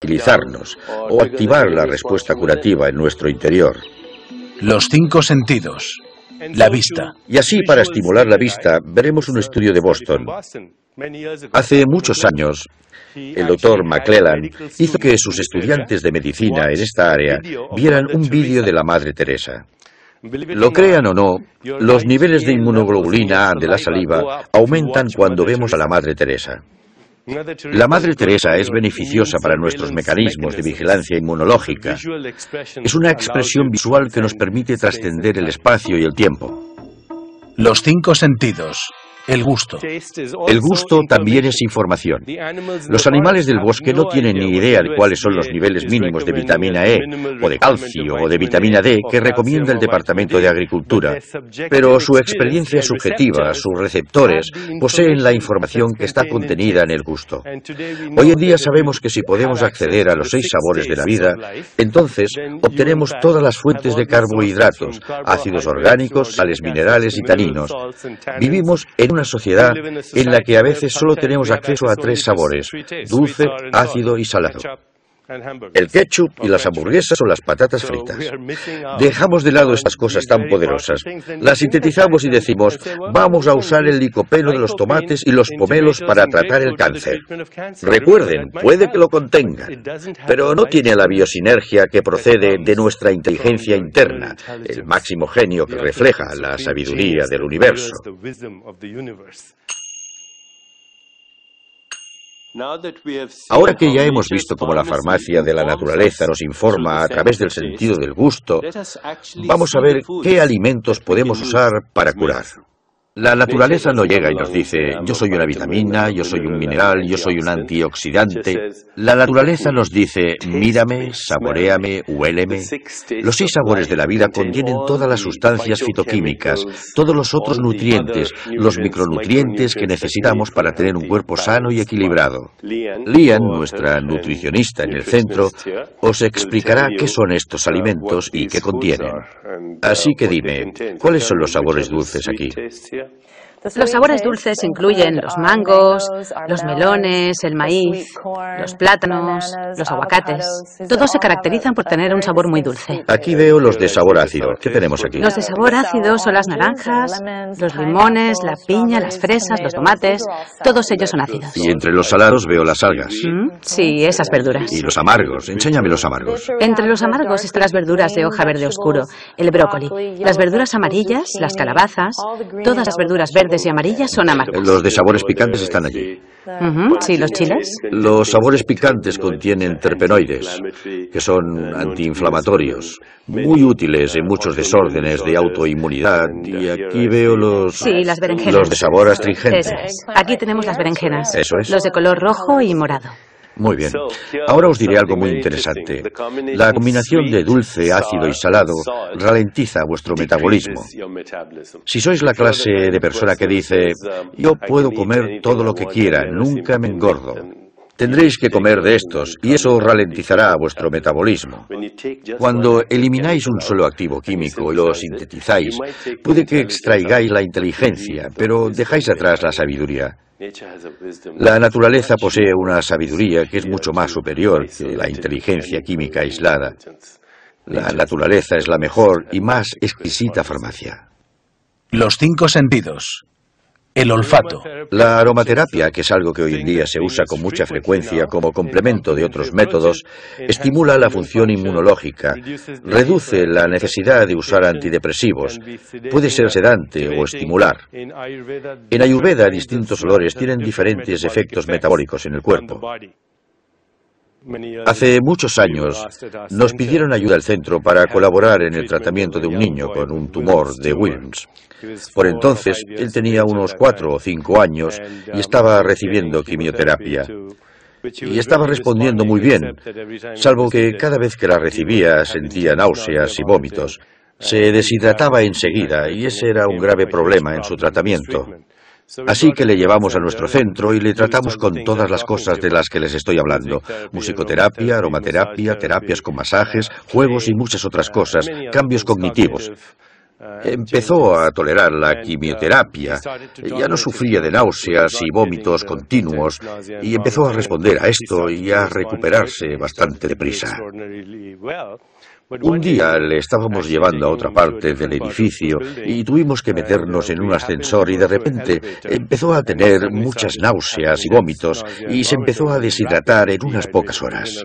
tranquilizarnos o activar la respuesta curativa en nuestro interior. Los 5 sentidos. La vista. Y así, para estimular la vista, veremos un estudio de Boston. Hace muchos años, el doctor McClellan hizo que sus estudiantes de medicina en esta área vieran un vídeo de la Madre Teresa. Lo crean o no, los niveles de inmunoglobulina A de la saliva aumentan cuando vemos a la Madre Teresa. La Madre Teresa es beneficiosa para nuestros mecanismos de vigilancia inmunológica. Es una expresión visual que nos permite trascender el espacio y el tiempo. Los 5 sentidos. El gusto. El gusto también es información. Los animales del bosque no tienen ni idea de cuáles son los niveles mínimos de vitamina E, o de calcio, o de vitamina D que recomienda el Departamento de Agricultura, pero su experiencia subjetiva, sus receptores, poseen la información que está contenida en el gusto. Hoy en día sabemos que si podemos acceder a los 6 sabores de la vida, entonces obtenemos todas las fuentes de carbohidratos, ácidos orgánicos, sales minerales y taninos. Vivimos en una sociedad en la que a veces solo tenemos acceso a 3 sabores: dulce, ácido y salado. El ketchup y las hamburguesas o las patatas fritas. Dejamos de lado estas cosas tan poderosas. Las sintetizamos y decimos, vamos a usar el licopeno de los tomates y los pomelos para tratar el cáncer. Recuerden, puede que lo contengan, pero no tiene la biosinergia que procede de nuestra inteligencia interna, el máximo genio que refleja la sabiduría del universo. Ahora que ya hemos visto cómo la farmacia de la naturaleza nos informa a través del sentido del gusto, vamos a ver qué alimentos podemos usar para curar. La naturaleza no llega y nos dice, yo soy una vitamina, yo soy un mineral, yo soy un antioxidante. La naturaleza nos dice, mírame, saboréame, huéleme. Los 6 sabores de la vida contienen todas las sustancias fitoquímicas, todos los otros nutrientes, los micronutrientes que necesitamos para tener un cuerpo sano y equilibrado. Lian, nuestra nutricionista en el centro, os explicará qué son estos alimentos y qué contienen. Así que dime, ¿cuáles son los sabores dulces aquí? Los sabores dulces incluyen los mangos, los melones, el maíz, los plátanos, los aguacates. Todos se caracterizan por tener un sabor muy dulce. Aquí veo los de sabor ácido. ¿Qué tenemos aquí? Los de sabor ácido son las naranjas, los limones, la piña, las fresas, los tomates. Todos ellos son ácidos. Y entre los salados veo las algas. Sí, esas verduras. Y los amargos. Enséñame los amargos. Entre los amargos están las verduras de hoja verde oscuro, el brócoli, las verduras amarillas, las calabazas. Todas las verduras verdes y amarillas son amargas. Los de sabores picantes están allí. Sí, los chiles. Los sabores picantes contienen terpenoides, que son antiinflamatorios, muy útiles en muchos desórdenes de autoinmunidad. Y aquí veo los... Sí, las berenjenas. Los de sabor astringente. Eso es. Aquí tenemos las berenjenas. Eso es. Los de color rojo y morado. Muy bien. Ahora os diré algo muy interesante. La combinación de dulce, ácido y salado ralentiza vuestro metabolismo. Si sois la clase de persona que dice, yo puedo comer todo lo que quiera, nunca me engordo, tendréis que comer de estos y eso ralentizará vuestro metabolismo. Cuando elimináis un solo activo químico y lo sintetizáis, puede que extraigáis la inteligencia, pero dejáis atrás la sabiduría. La naturaleza posee una sabiduría que es mucho más superior que la inteligencia química aislada. La naturaleza es la mejor y más exquisita farmacia. Los 5 sentidos. El olfato. La aromaterapia, que es algo que hoy en día se usa con mucha frecuencia como complemento de otros métodos, estimula la función inmunológica, reduce la necesidad de usar antidepresivos, puede ser sedante o estimular. En Ayurveda, distintos olores tienen diferentes efectos metabólicos en el cuerpo. Hace muchos años nos pidieron ayuda al centro para colaborar en el tratamiento de un niño con un tumor de Wilms. Por entonces, él tenía unos 4 o 5 años y estaba recibiendo quimioterapia. Y estaba respondiendo muy bien, salvo que cada vez que la recibía sentía náuseas y vómitos. Se deshidrataba enseguida y ese era un grave problema en su tratamiento. Así que le llevamos a nuestro centro y le tratamos con todas las cosas de las que les estoy hablando. Musicoterapia, aromaterapia, terapias con masajes, juegos y muchas otras cosas, cambios cognitivos. Empezó a tolerar la quimioterapia, ya no sufría de náuseas y vómitos continuos y empezó a responder a esto y a recuperarse bastante deprisa. Un día le estábamos llevando a otra parte del edificio y tuvimos que meternos en un ascensor y de repente empezó a tener muchas náuseas y vómitos y se empezó a deshidratar en unas pocas horas.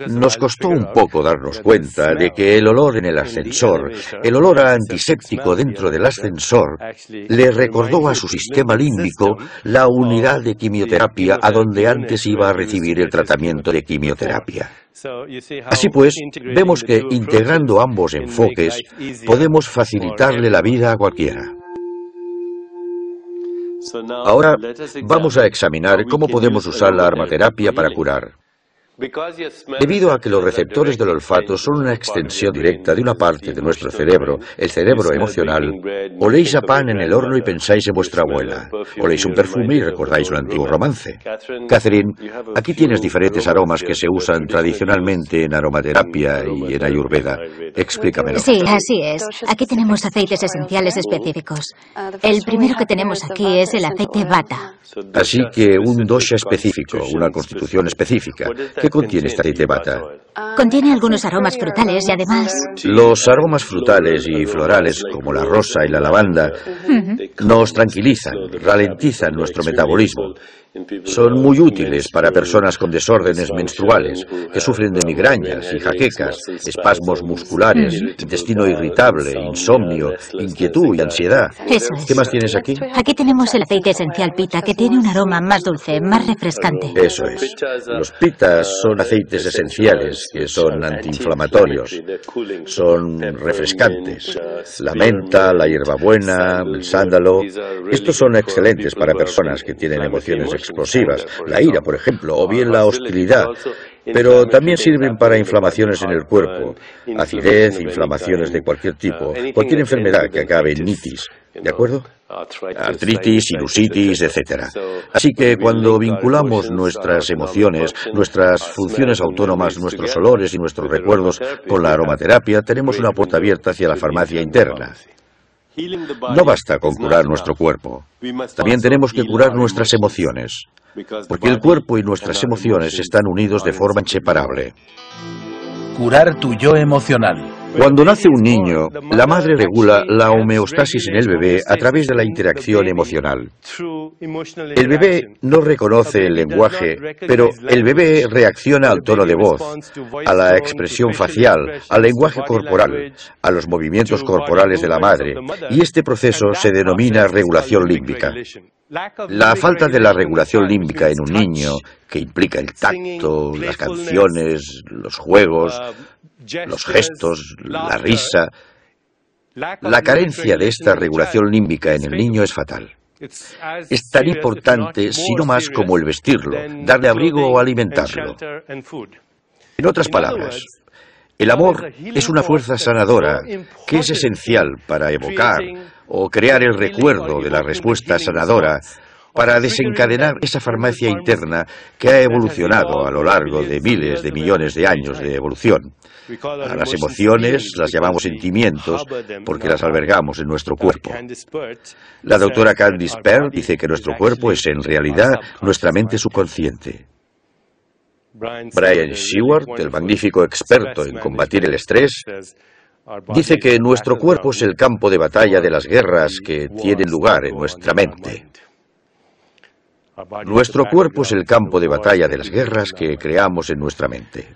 Nos costó un poco darnos cuenta de que el olor en el ascensor, el olor a antiséptico dentro del ascensor, le recordó a su sistema límbico la unidad de quimioterapia a donde antes iba a recibir el tratamiento de quimioterapia. Así pues, vemos que integrando ambos enfoques podemos facilitarle la vida a cualquiera. Ahora vamos a examinar cómo podemos usar la aromaterapia para curar. Debido a que los receptores del olfato son una extensión directa de una parte de nuestro cerebro, el cerebro emocional, oléis a pan en el horno y pensáis en vuestra abuela. Oléis un perfume y recordáis un antiguo romance. Catherine, aquí tienes diferentes aromas que se usan tradicionalmente en aromaterapia y en ayurveda. Explícamelo. Sí, así es. Aquí tenemos aceites esenciales específicos. El primero que tenemos aquí es el aceite Vata. Así que un dosha específico, una constitución específica. ¿Qué contiene este aceite Vata? Contiene algunos aromas frutales y además... Los aromas frutales y florales, como la rosa y la lavanda, nos tranquilizan, ralentizan nuestro metabolismo. Son muy útiles para personas con desórdenes menstruales, que sufren de migrañas y jaquecas, espasmos musculares, intestino irritable, insomnio, inquietud y ansiedad. Eso es. ¿Qué más tienes aquí? Aquí tenemos el aceite esencial Pita, que tiene un aroma más dulce, más refrescante. Eso es. Los pitas son aceites esenciales que son antiinflamatorios, son refrescantes. La menta, la hierbabuena, el sándalo, estos son excelentes para personas que tienen emociones explosivas, la ira, por ejemplo, o bien la hostilidad, pero también sirven para inflamaciones en el cuerpo, acidez, inflamaciones de cualquier tipo, cualquier enfermedad que acabe en nitis, ¿de acuerdo? Artritis, sinusitis, etc. Así que cuando vinculamos nuestras emociones, nuestras funciones autónomas, nuestros olores y nuestros recuerdos con la aromaterapia, tenemos una puerta abierta hacia la farmacia interna. No basta con curar nuestro cuerpo, también tenemos que curar nuestras emociones, porque el cuerpo y nuestras emociones están unidos de forma inseparable. Curar tu yo emocional. Cuando nace un niño, la madre regula la homeostasis en el bebé a través de la interacción emocional. El bebé no reconoce el lenguaje, pero el bebé reacciona al tono de voz, a la expresión facial, al lenguaje corporal, a los movimientos corporales de la madre, y este proceso se denomina regulación límbica. La falta de la regulación límbica en un niño, que implica el tacto, las canciones, los juegos, los gestos, la risa, la carencia de esta regulación límbica en el niño es fatal. Es tan importante, si no más, como el vestirlo, darle abrigo o alimentarlo. En otras palabras, el amor es una fuerza sanadora que es esencial para evocar o crear el recuerdo de la respuesta sanadora, para desencadenar esa farmacia interna que ha evolucionado a lo largo de miles de millones de años de evolución. A las emociones las llamamos sentimientos porque las albergamos en nuestro cuerpo. La doctora Candice Pert dice que nuestro cuerpo es en realidad nuestra mente subconsciente. Brian Shewart, el magnífico experto en combatir el estrés, dice que nuestro cuerpo es el campo de batalla de las guerras que tienen lugar en nuestra mente. Nuestro cuerpo es el campo de batalla de las guerras que creamos en nuestra mente.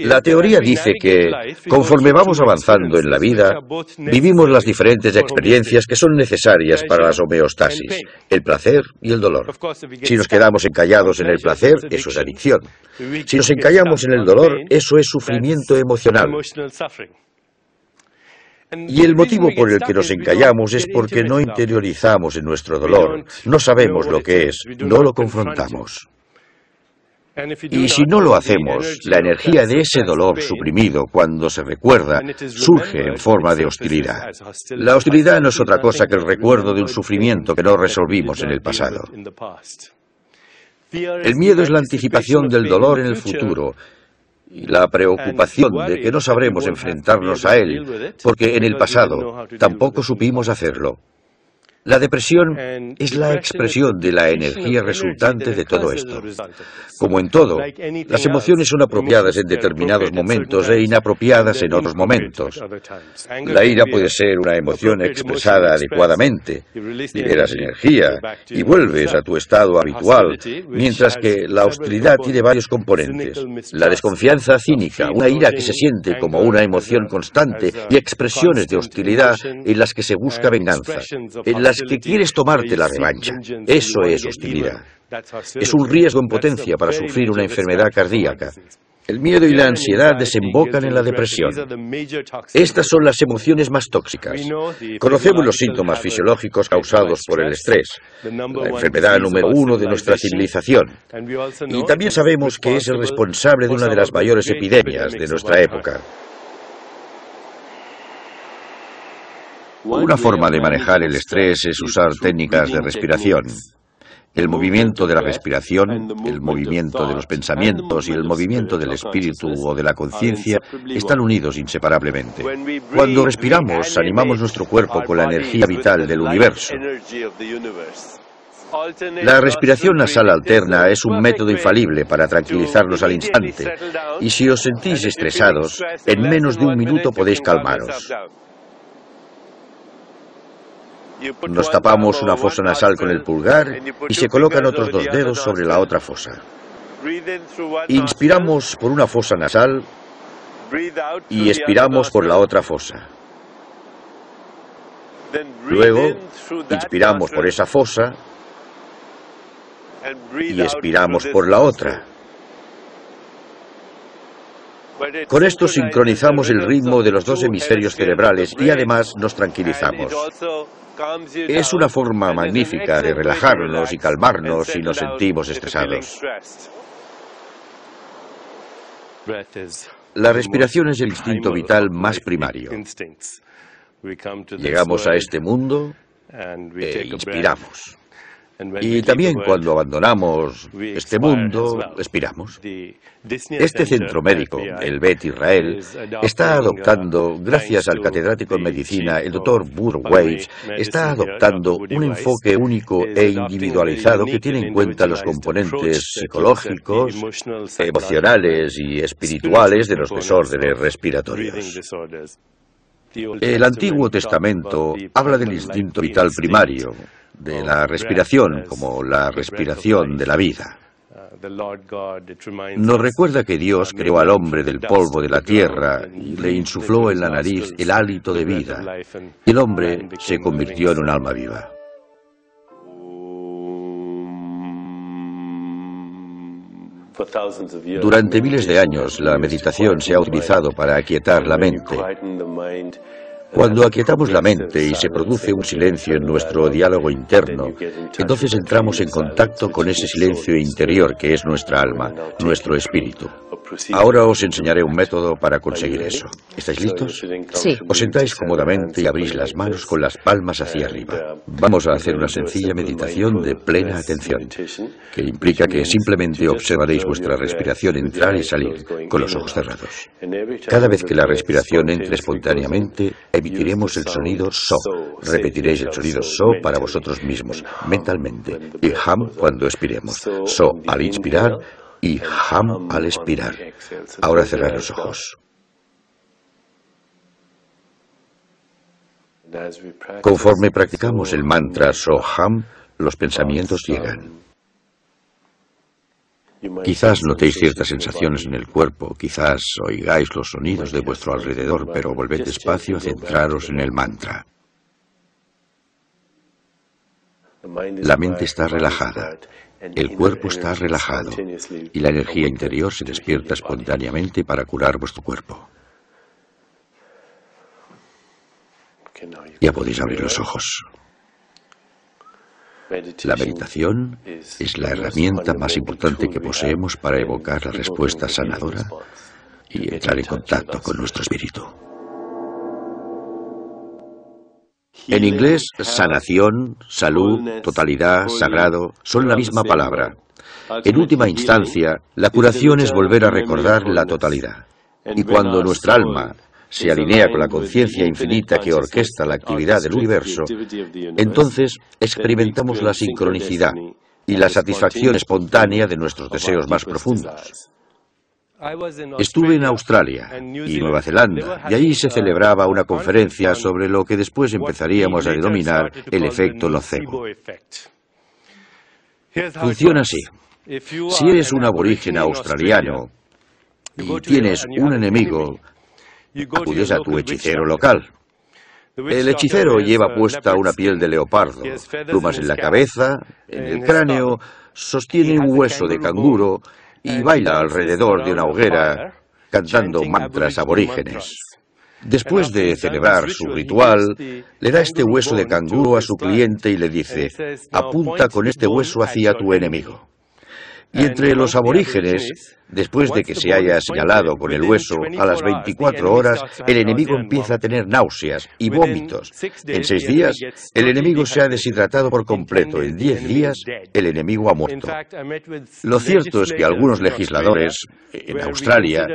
La teoría dice que, conforme vamos avanzando en la vida, vivimos las diferentes experiencias que son necesarias para la homeostasis, el placer y el dolor. Si nos quedamos encallados en el placer, eso es adicción. Si nos encallamos en el dolor, eso es sufrimiento emocional. Y el motivo por el que nos encallamos es porque no interiorizamos en nuestro dolor, no sabemos lo que es, no lo confrontamos. Y si no lo hacemos, la energía de ese dolor suprimido, cuando se recuerda, surge en forma de hostilidad. La hostilidad no es otra cosa que el recuerdo de un sufrimiento que no resolvimos en el pasado. El miedo es la anticipación del dolor en el futuro. y la preocupación de que no sabremos enfrentarnos a él, porque en el pasado tampoco supimos hacerlo. La depresión es la expresión de la energía resultante de todo esto. Como en todo, las emociones son apropiadas en determinados momentos e inapropiadas en otros momentos. La ira puede ser una emoción expresada adecuadamente, liberas energía y vuelves a tu estado habitual, mientras que la hostilidad tiene varios componentes. La desconfianza cínica, una ira que se siente como una emoción constante y expresiones de hostilidad en las que se busca venganza, en las que quieres tomarte la revancha. Eso es hostilidad. Es un riesgo en potencia para sufrir una enfermedad cardíaca. El miedo y la ansiedad desembocan en la depresión. Estas son las emociones más tóxicas. Conocemos los síntomas fisiológicos causados por el estrés, la enfermedad número 1 de nuestra civilización. Y también sabemos que es el responsable de una de las mayores epidemias de nuestra época. Una forma de manejar el estrés es usar técnicas de respiración. El movimiento de la respiración, el movimiento de los pensamientos y el movimiento del espíritu o de la conciencia están unidos inseparablemente. Cuando respiramos, animamos nuestro cuerpo con la energía vital del universo. La respiración nasal alterna es un método infalible para tranquilizarnos al instante, y si os sentís estresados, en menos de un minuto podéis calmaros. Nos tapamos una fosa nasal con el pulgar y se colocan otros 2 dedos sobre la otra fosa. Inspiramos por una fosa nasal y expiramos por la otra fosa. Luego, inspiramos por esa fosa y expiramos por la otra. Con esto sincronizamos el ritmo de los 2 hemisferios cerebrales y además nos tranquilizamos. Es una forma magnífica de relajarnos y calmarnos si nos sentimos estresados. La respiración es el instinto vital más primario. Llegamos a este mundo e inspiramos. Y también cuando abandonamos este mundo, expiramos. Este centro médico, el Bet Israel, está adoptando, gracias al catedrático en medicina, el Dr. Burr Weiss, está adoptando un enfoque único e individualizado que tiene en cuenta los componentes psicológicos, emocionales y espirituales de los desórdenes respiratorios. El Antiguo Testamento habla del instinto vital primario, de la respiración como la respiración de la vida. Nos recuerda que Dios creó al hombre del polvo de la tierra y le insufló en la nariz el hálito de vida, y el hombre se convirtió en un alma viva. Durante miles de años, la meditación se ha utilizado para aquietar la mente. Cuando aquietamos la mente y se produce un silencio en nuestro diálogo interno, entonces entramos en contacto con ese silencio interior que es nuestra alma, nuestro espíritu. Ahora os enseñaré un método para conseguir eso. ¿Estáis listos? Sí. Os sentáis cómodamente y abrís las manos con las palmas hacia arriba. Vamos a hacer una sencilla meditación de plena atención, que implica que simplemente observaréis vuestra respiración entrar y salir, con los ojos cerrados. Cada vez que la respiración entre espontáneamente, emitiremos el sonido so. Repetiréis el sonido so para vosotros mismos, mentalmente, y ham cuando expiremos. So al inspirar y ham al expirar. Ahora cerrad los ojos. Conforme practicamos el mantra So-Ham, los pensamientos llegan. Quizás notéis ciertas sensaciones en el cuerpo, quizás oigáis los sonidos de vuestro alrededor, pero volved despacio a centraros en el mantra. La mente está relajada, el cuerpo está relajado y la energía interior se despierta espontáneamente para curar vuestro cuerpo. Ya podéis abrir los ojos. La meditación es la herramienta más importante que poseemos para evocar la respuesta sanadora y entrar en contacto con nuestro espíritu. En inglés, sanación, salud, totalidad, sagrado, son la misma palabra. En última instancia, la curación es volver a recordar la totalidad. Y cuando nuestra alma se alinea con la conciencia infinita que orquesta la actividad del universo, entonces experimentamos la sincronicidad y la satisfacción espontánea de nuestros deseos más profundos. Estuve en Australia y Nueva Zelanda, y allí se celebraba una conferencia sobre lo que después empezaríamos a denominar el efecto nocebo. Funciona así. Si eres un aborigen australiano y tienes un enemigo, acudes a tu hechicero local. El hechicero lleva puesta una piel de leopardo, plumas en la cabeza, en el cráneo, sostiene un hueso de canguro y baila alrededor de una hoguera cantando mantras aborígenes. Después de celebrar su ritual, le da este hueso de canguro a su cliente y le dice: apunta con este hueso hacia tu enemigo. Y entre los aborígenes, después de que se haya señalado con el hueso, a las 24 horas, el enemigo empieza a tener náuseas y vómitos. En 6 días, el enemigo se ha deshidratado por completo. En 10 días, el enemigo ha muerto. Lo cierto es que algunos legisladores en Australia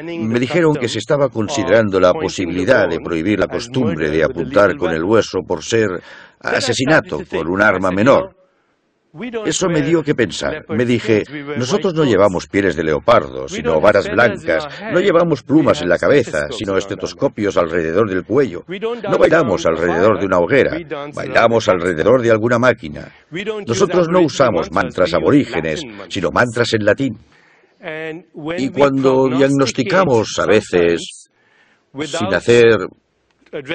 me dijeron que se estaba considerando la posibilidad de prohibir la costumbre de apuntar con el hueso por ser asesinato con un arma menor. Eso me dio que pensar. Me dije, nosotros no llevamos pieles de leopardo, sino varas blancas, no llevamos plumas en la cabeza, sino estetoscopios alrededor del cuello. No bailamos alrededor de una hoguera, bailamos alrededor de alguna máquina. Nosotros no usamos mantras aborígenes, sino mantras en latín. Y cuando diagnosticamos a veces, sin hacer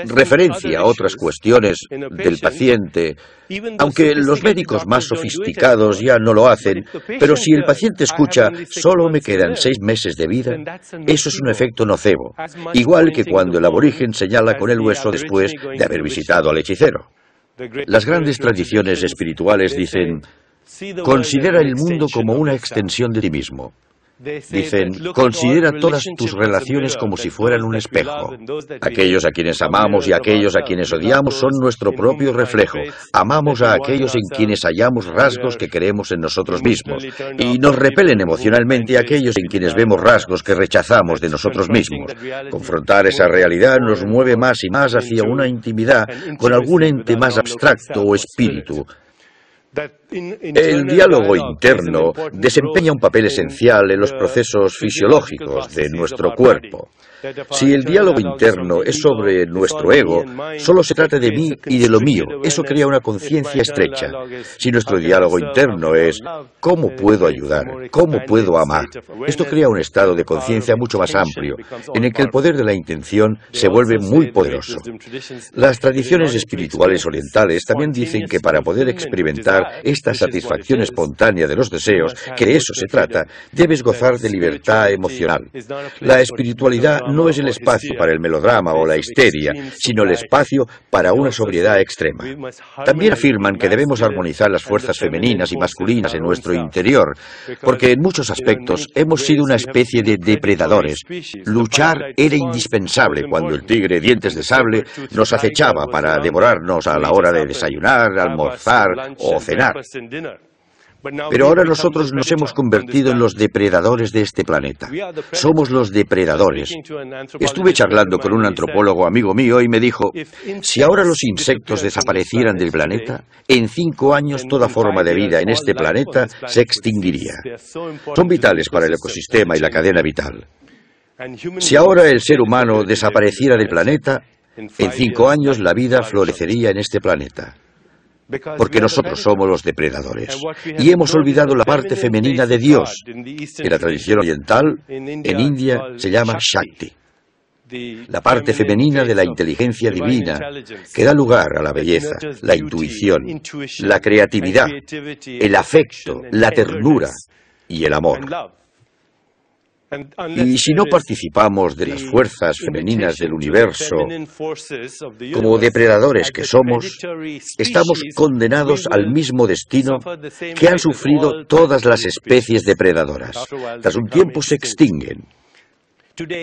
referencia a otras cuestiones del paciente, aunque los médicos más sofisticados ya no lo hacen, pero si el paciente escucha, solo me quedan 6 meses de vida, eso es un efecto nocebo, igual que cuando el aborigen señala con el hueso después de haber visitado al hechicero. Las grandes tradiciones espirituales dicen, considera el mundo como una extensión de ti mismo. Dicen, considera todas tus relaciones como si fueran un espejo. Aquellos a quienes amamos y aquellos a quienes odiamos son nuestro propio reflejo. Amamos a aquellos en quienes hallamos rasgos que queremos en nosotros mismos. Y nos repelen emocionalmente a aquellos en quienes vemos rasgos que rechazamos de nosotros mismos. Confrontar esa realidad nos mueve más y más hacia una intimidad con algún ente más abstracto o espíritu. El diálogo interno desempeña un papel esencial en los procesos fisiológicos de nuestro cuerpo. Si el diálogo interno es sobre nuestro ego, solo se trata de mí y de lo mío. Eso crea una conciencia estrecha. Si nuestro diálogo interno es ¿cómo puedo ayudar? ¿Cómo puedo amar? Esto crea un estado de conciencia mucho más amplio, en el que el poder de la intención se vuelve muy poderoso. Las tradiciones espirituales orientales también dicen que para poder experimentar esta satisfacción espontánea de los deseos, que de eso se trata, debes gozar de libertad emocional. La espiritualidad no es el espacio para el melodrama o la histeria, sino el espacio para una sobriedad extrema. También afirman que debemos armonizar las fuerzas femeninas y masculinas en nuestro interior, porque en muchos aspectos hemos sido una especie de depredadores. Luchar era indispensable cuando el tigre dientes de sable nos acechaba para devorarnos a la hora de desayunar, almorzar o cenar. Pero ahora nosotros nos hemos convertido en los depredadores de este planeta. Somos los depredadores. Estuve charlando con un antropólogo amigo mío y me dijo, si ahora los insectos desaparecieran del planeta, en 5 años toda forma de vida en este planeta se extinguiría. Son vitales para el ecosistema y la cadena vital. Si ahora el ser humano desapareciera del planeta, en 5 años la vida florecería en este planeta. Porque nosotros somos los depredadores y hemos olvidado la parte femenina de Dios. En la tradición oriental, en India, se llama Shakti, la parte femenina de la inteligencia divina que da lugar a la belleza, la intuición, la creatividad, el afecto, la ternura y el amor. Y si no participamos de las fuerzas femeninas del universo, como depredadores que somos, estamos condenados al mismo destino que han sufrido todas las especies depredadoras. Tras un tiempo se extinguen.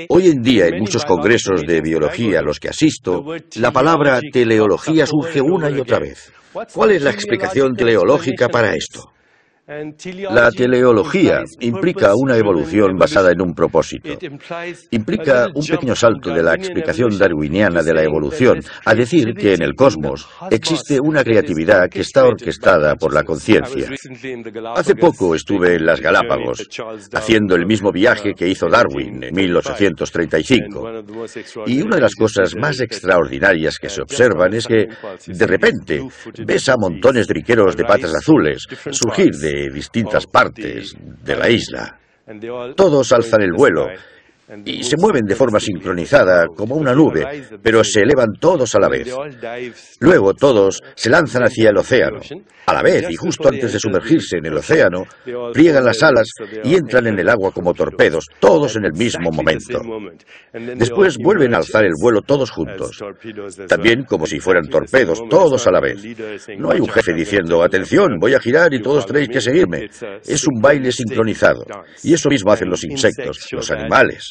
Hoy en día, en muchos congresos de biología a los que asisto, la palabra teleología surge una y otra vez. ¿Cuál es la explicación teleológica para esto? La teleología implica una evolución basada en un propósito. Implica un pequeño salto de la explicación darwiniana de la evolución a decir que en el cosmos existe una creatividad que está orquestada por la conciencia. Hace poco estuve en las Galápagos, haciendo el mismo viaje que hizo Darwin en 1835. Y una de las cosas más extraordinarias que se observan es que, de repente, ves a montones de riqueros de patas azules surgir de distintas partes de la isla. Todos alzan el vuelo y se mueven de forma sincronizada como una nube, pero se elevan todos a la vez. Luego todos se lanzan hacia el océano, a la vez, y justo antes de sumergirse en el océano, pliegan las alas y entran en el agua como torpedos, todos en el mismo momento. Después vuelven a alzar el vuelo todos juntos, también como si fueran torpedos, todos a la vez. No hay un jefe diciendo, atención, voy a girar y todos tenéis que seguirme. Es un baile sincronizado, y eso mismo hacen los insectos, los animales.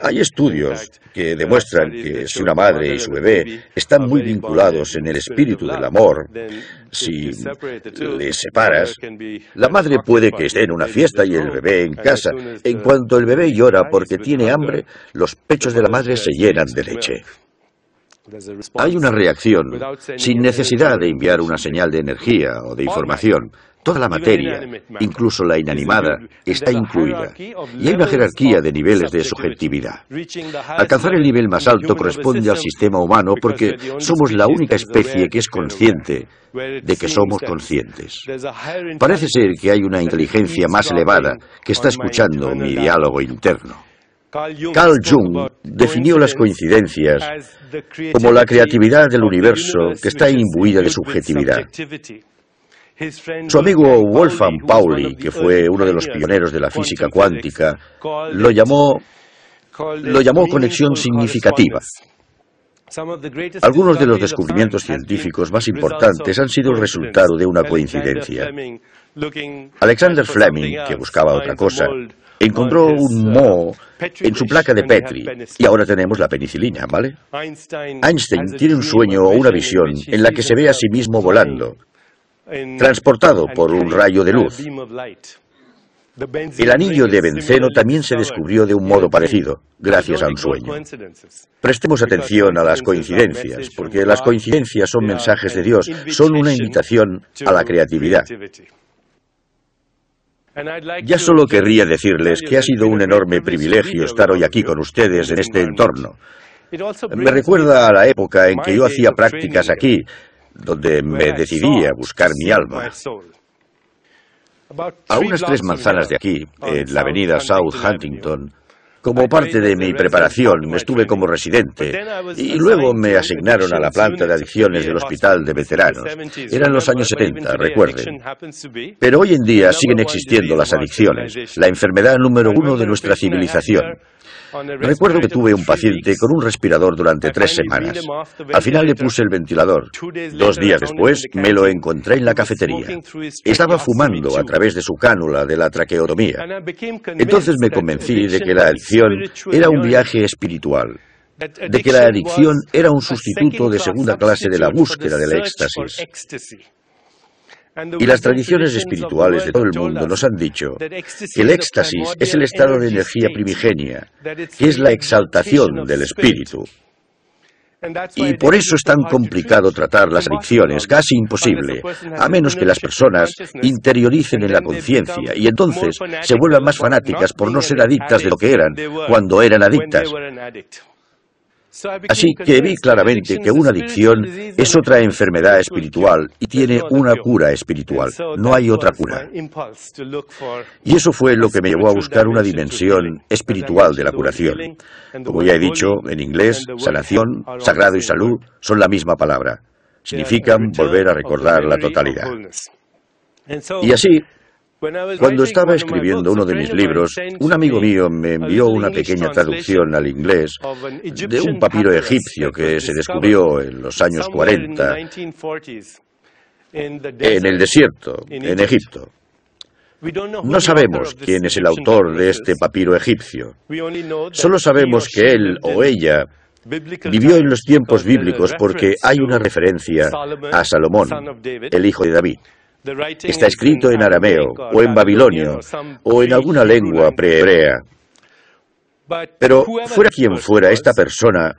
Hay estudios que demuestran que si una madre y su bebé están muy vinculados en el espíritu del amor, si les separas, la madre puede que esté en una fiesta y el bebé en casa. En cuanto el bebé llora porque tiene hambre, los pechos de la madre se llenan de leche. Hay una reacción sin necesidad de enviar una señal de energía o de información. Toda la materia, incluso la inanimada, está incluida. Y hay una jerarquía de niveles de subjetividad. Alcanzar el nivel más alto corresponde al sistema humano porque somos la única especie que es consciente de que somos conscientes. Parece ser que hay una inteligencia más elevada que está escuchando mi diálogo interno. Carl Jung definió las coincidencias como la creatividad del universo que está imbuida de subjetividad. Su amigo Wolfgang Pauli, que fue uno de los pioneros de la física cuántica, lo llamó conexión significativa. Algunos de los descubrimientos científicos más importantes han sido el resultado de una coincidencia. Alexander Fleming, que buscaba otra cosa, encontró un moho en su placa de Petri y ahora tenemos la penicilina, ¿vale? Einstein tiene un sueño o una visión en la que se ve a sí mismo volando, transportado por un rayo de luz. El anillo de benceno también se descubrió de un modo parecido, gracias a un sueño. Prestemos atención a las coincidencias, porque las coincidencias son mensajes de Dios, son una invitación a la creatividad. Ya solo querría decirles que ha sido un enorme privilegio estar hoy aquí con ustedes en este entorno. Me recuerda a la época en que yo hacía prácticas aquí, donde me decidí a buscar mi alma. A unas 3 manzanas de aquí, en la avenida South Huntington, como parte de mi preparación, estuve como residente y luego me asignaron a la planta de adicciones del hospital de veteranos. Eran los años 70, recuerden. Pero hoy en día siguen existiendo las adicciones, la enfermedad número 1 de nuestra civilización. Recuerdo que tuve un paciente con un respirador durante 3 semanas. Al final le puse el ventilador. 2 días después me lo encontré en la cafetería. Estaba fumando a través de su cánula de la traqueotomía. Entonces me convencí de que la adicción era un viaje espiritual, de que la adicción era un sustituto de segunda clase de la búsqueda del éxtasis. Y las tradiciones espirituales de todo el mundo nos han dicho que el éxtasis es el estado de energía primigenia, que es la exaltación del espíritu. Y por eso es tan complicado tratar las adicciones, casi imposible, a menos que las personas interioricen en la conciencia y entonces se vuelvan más fanáticas por no ser adictas de lo que eran cuando eran adictas. Así que vi claramente que una adicción es otra enfermedad espiritual y tiene una cura espiritual. No hay otra cura. Y eso fue lo que me llevó a buscar una dimensión espiritual de la curación. Como ya he dicho, en inglés, sanación, sagrado y salud son la misma palabra. Significan volver a recordar la totalidad. Y así, cuando estaba escribiendo uno de mis libros, un amigo mío me envió una pequeña traducción al inglés de un papiro egipcio que se descubrió en los años 40 en el desierto, en Egipto. No sabemos quién es el autor de este papiro egipcio. Solo sabemos que él o ella vivió en los tiempos bíblicos porque hay una referencia a Salomón, el hijo de David. Está escrito en arameo, o en babilonio, o en alguna lengua prehebrea. Pero fuera quien fuera, esta persona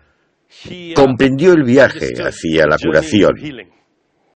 comprendió el viaje hacia la curación.